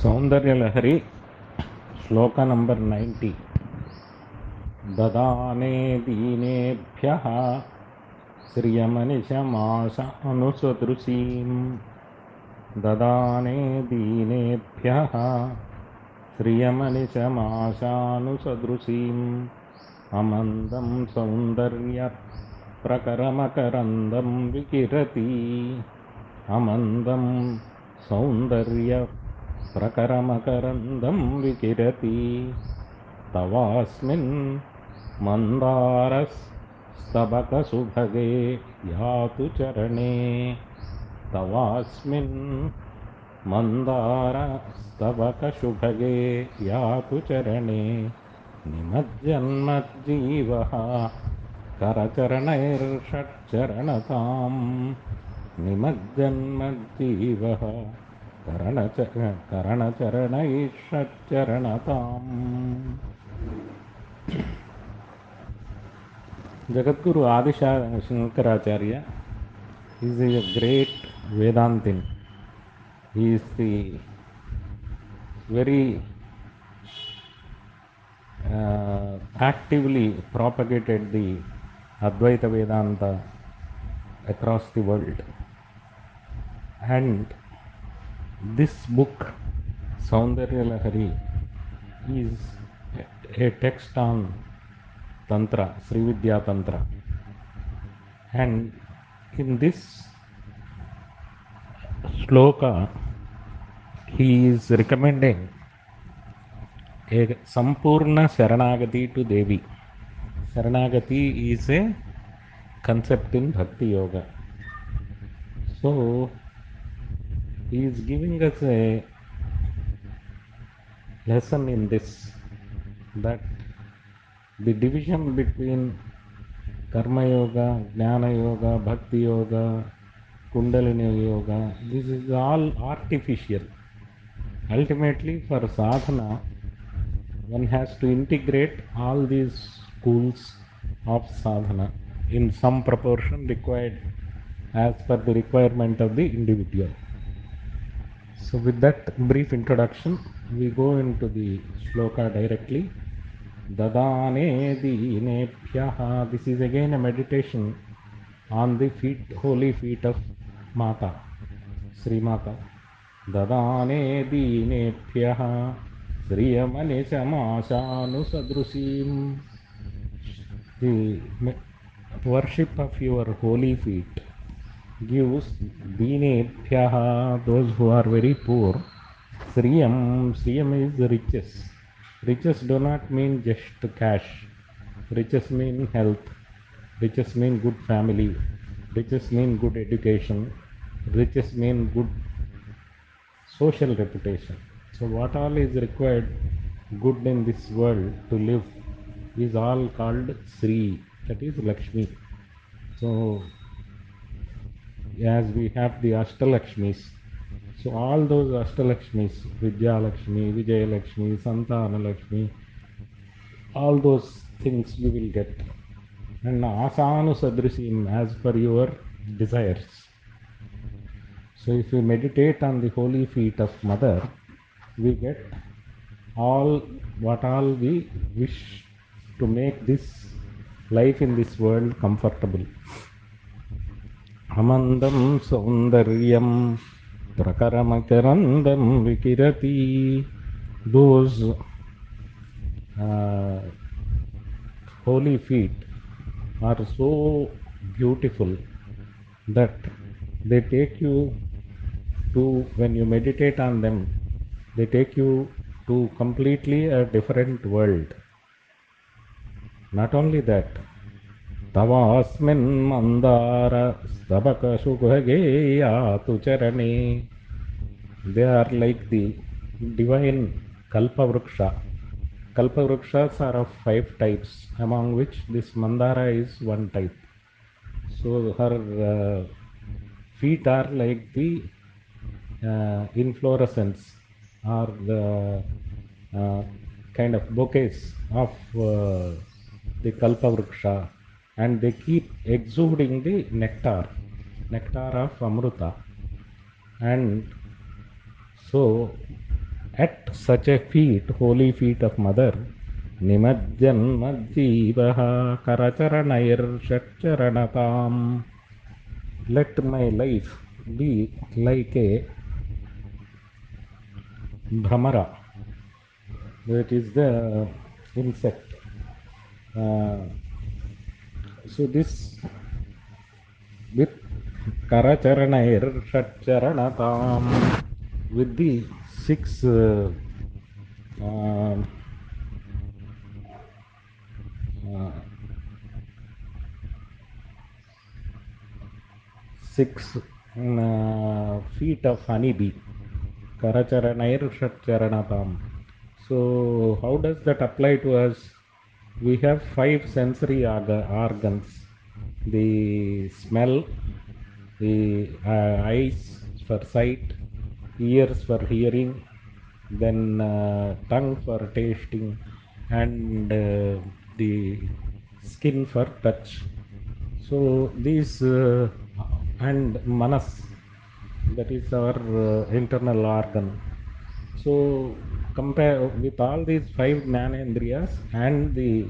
Soundarya Lahari Sloka number 90. Dadaaney Deeneybhyaha Shriyamanishamaashaanusadrusheem. Dadaaney Deeneybhyaha Shriyamanishamaashaanusadrusheem. Amandam Soundaryaprakaramakarandam Vikirathi. Amandam Soundaryaprakaramakarandam Vikirathi. Thavaasminmanmandaarasthabakasubhagey Yaathu Charane. Thavaasminmanmandaarasthabakasubhagey Yaathu Charane. Nimajjanmajjeevaha Shatcharanathaam. Nimajjanmajjeevaha Karanacharana Shatcharanathaam. Jagadguru Adi Shankaracharya is a great Vedantin. He is the very actively propagated the Advaita Vedanta across the world. And this book, Soundarya Lahari, is a text on Tantra, Srividya Tantra. And in this sloka, he is recommending a Sampurna Sharanagati to Devi. Sharanagati is a concept in Bhakti Yoga. So, he is giving us a lesson in this, that the division between Karma Yoga, Jnana Yoga, Bhakti Yoga, Kundalini Yoga, this is all artificial. Ultimately, for sadhana, one has to integrate all these schools of sadhana in some proportion required as per the requirement of the individual. So with that brief introduction, we go into the sloka directly. Dadaaney Deeneybhyaha. This is again a meditation on the holy feet of Mata, Sri Mata. Dadaaney Deeneybhyaha Shriyamanishamaashaanusadrusheem. The worship of your holy feet gives Deeneybhyaha, those who are very poor. Shriyam is riches. Riches do not mean just cash. Riches mean health. Riches mean good family. Riches mean good education. Riches mean good social reputation. So what all is required good in this world to live is all called Sri, that is Lakshmi. So as we have the Ashtalakshmis, so all those Ashtalakshmis, Vidya Lakshmi, Vijaya Lakshmi, Santana Lakshmi, all those things you will get. And Ashaanusadrusheem, as per your desires. So if we meditate on the holy feet of Mother, we get all what all we wish to make this life in this world comfortable. Amandam Soundaryam Prakaramakarandam Vikirathi. Those holy feet are so beautiful that they take you to, when you meditate on them, they take you to completely a different world. Not only that, Thavaasminmanmandaarasthabakasubhagey Yaathu Charane. They are like the divine Kalpavruksha. Kalpavruksha's are of 5 types, among which this Mandara is one type. So her feet are like the inflorescence or the kind of bouquets of the Kalpavruksha, and they keep exuding the nectar. nectar of Amruta. And so, at such a feet, holy feet of Mother, Nimajjanmajjeevaha Karacharanair Shatcharanathaam. Let my life be like a Bhramara, that is the insect. So this with Karanacharanaha Shatcharanathaam, with the six feet of honeybee, Karanacharanaha Shatcharanathaam. So how does that apply to us? We have 5 sensory organs: the smell, the eyes for sight, ears for hearing, then tongue for tasting, and the skin for touch. So these and manas, that is our internal organ. So compare with all these 5 jnanendriyas and the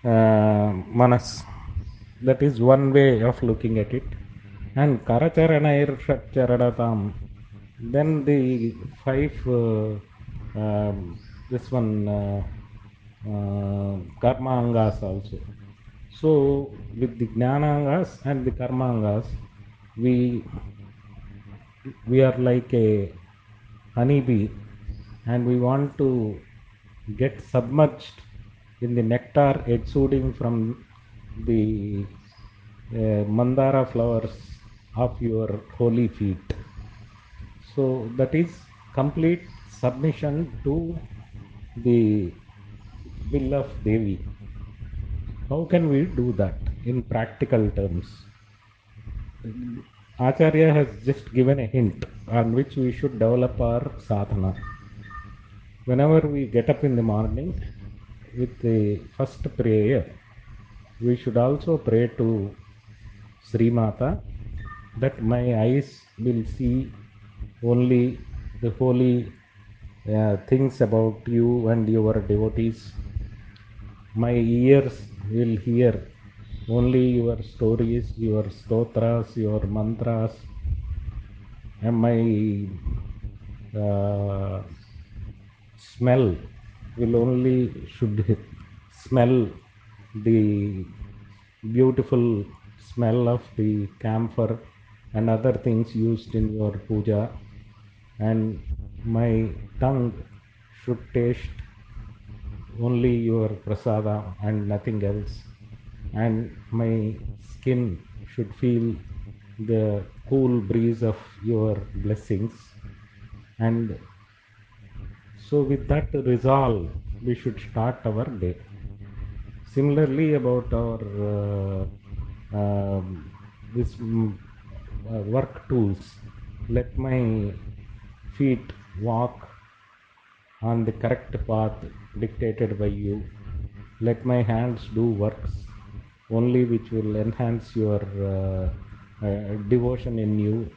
manas, that is one way of looking at it. And Karacharanair Shatcharanathaam, then the 5 this one karma angas also. So with the jnana angas and the karma angas, we are like a honeybee, and we want to get submerged in the nectar exuding from the mandara flowers of your holy feet. So that is complete submission to the will of Devi. How can we do that in practical terms? Acharya has just given a hint on which we should develop our sadhana. Whenever we get up in the morning with the first prayer, we should also pray to Sri Mata that my eyes will see only the holy things about you and your devotees. My ears will hear only your stories, your stotras, your mantras, and my smell will only should smell the beautiful smell of the camphor and other things used in your puja, and my tongue should taste only your prasada and nothing else, and my skin should feel the cool breeze of your blessings. And so with that resolve, we should start our day. Similarly, about our this work tools, let my feet walk on the correct path dictated by you. Let my hands do works only which will enhance your devotion in you.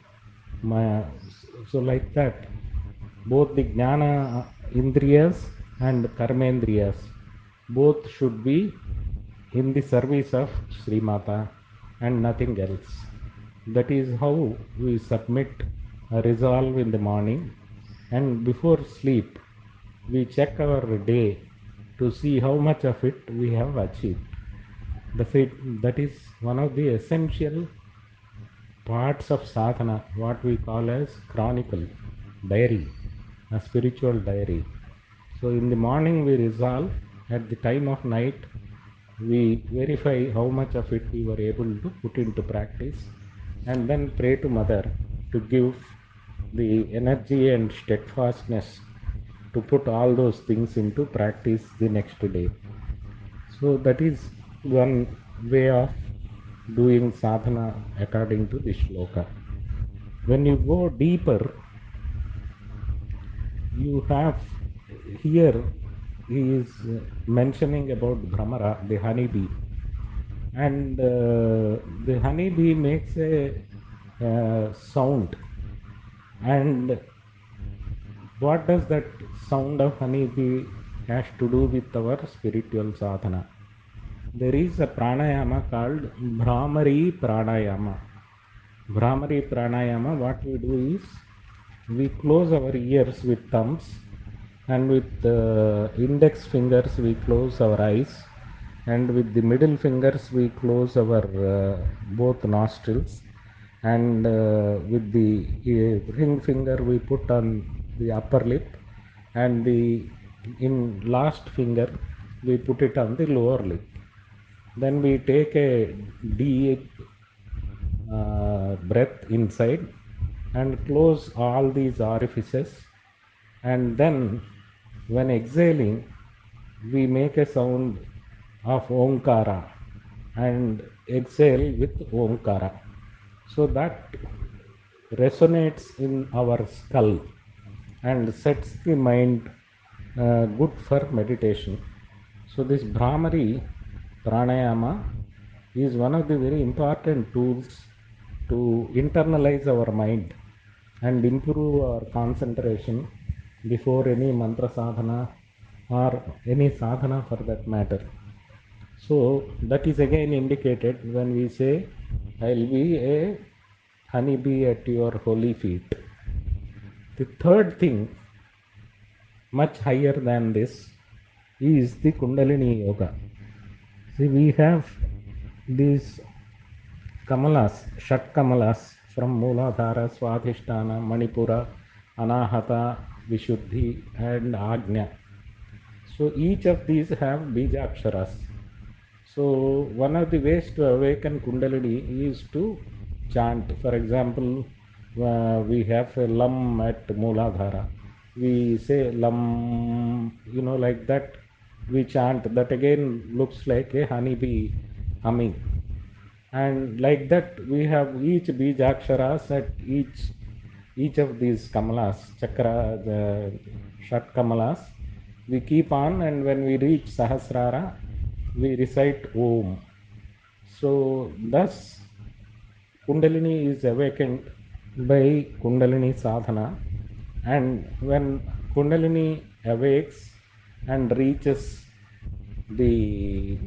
So like that, both the jnana indriyas and karmendriyas, both should be in the service of Sri Mata and nothing else. That is how we submit a resolve in the morning, and before sleep we check our day to see how much of it we have achieved. That is one of the essential parts of sadhana, what we call as chronicle, diary, a spiritual diary. So in the morning we resolve, at the time of night we verify how much of it we were able to put into practice, and then pray to Mother to give the energy and steadfastness to put all those things into practice the next day. So that is one way of doing sadhana according to this shloka. When you go deeper, you have here he is mentioning about Bhramara, the honeybee, and the honeybee makes a sound. And what does that sound of honeybee has to do with our spiritual sadhana? There is a pranayama called Bhramari pranayama. Bhramari pranayama, what we do is we close our ears with thumbs, and with index fingers we close our eyes, and with the middle fingers we close our both nostrils, and with the ring finger we put on the upper lip, and the last finger we put it on the lower lip. Then we take a deep breath inside and close all these orifices, and then when exhaling we make a sound of Omkara and exhale with Omkara. So that resonates in our skull and sets the mind good for meditation. So this Bhramari pranayama is one of the very important tools to internalize our mind and improve our concentration before any mantra sadhana or any sadhana for that matter. So that is again indicated when we say, I'll be a honeybee at your holy feet. The third thing, much higher than this, is the Kundalini Yoga. See, we have these Kamalas, Shat Kamalas from Mooladhara, Swadhisthana, Manipura, Anahata, Vishuddhi and Ajna. So each of these have Bijaksharas. So one of the ways to awaken Kundalini is to chant. For example, we have a lam at Mooladhara. We say lam, like that. We chant. That again looks like a honeybee humming. And like that we have each Bijaksharas at each of these Kamalas, Chakra, the Shat Kamalas. We keep on, and when we reach Sahasrara, we recite Om. So thus Kundalini is awakened by Kundalini sadhana, and when Kundalini awakes and reaches the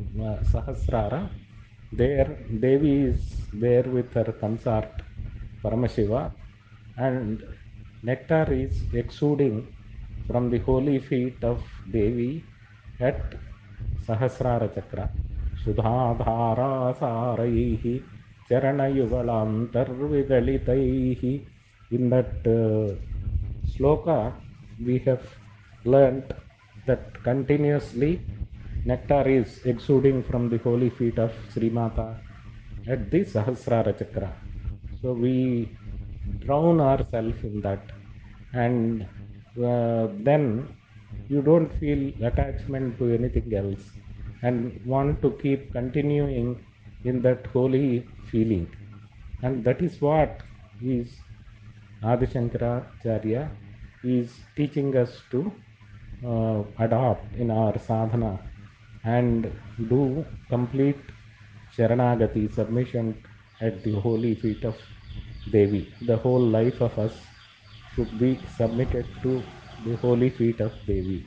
Sahasrara, there Devi is there with her consort Paramashiva, and nectar is exuding from the holy feet of Devi at Sahasrara Chakra. Sudhadhara saraihi charanayugalantarvidalitaihi. In that sloka we have learnt that continuously nectar is exuding from the holy feet of Sri Mata at the Sahasrara Chakra. So we drown ourselves in that, and then you don't feel attachment to anything else and want to keep continuing in that holy feeling. And that is what is Adi Shankaracharya is teaching us to adopt in our sadhana and do complete Sharanagati, submission at the holy feet of Devi. The whole life of us should be submitted to the holy feet of Devi.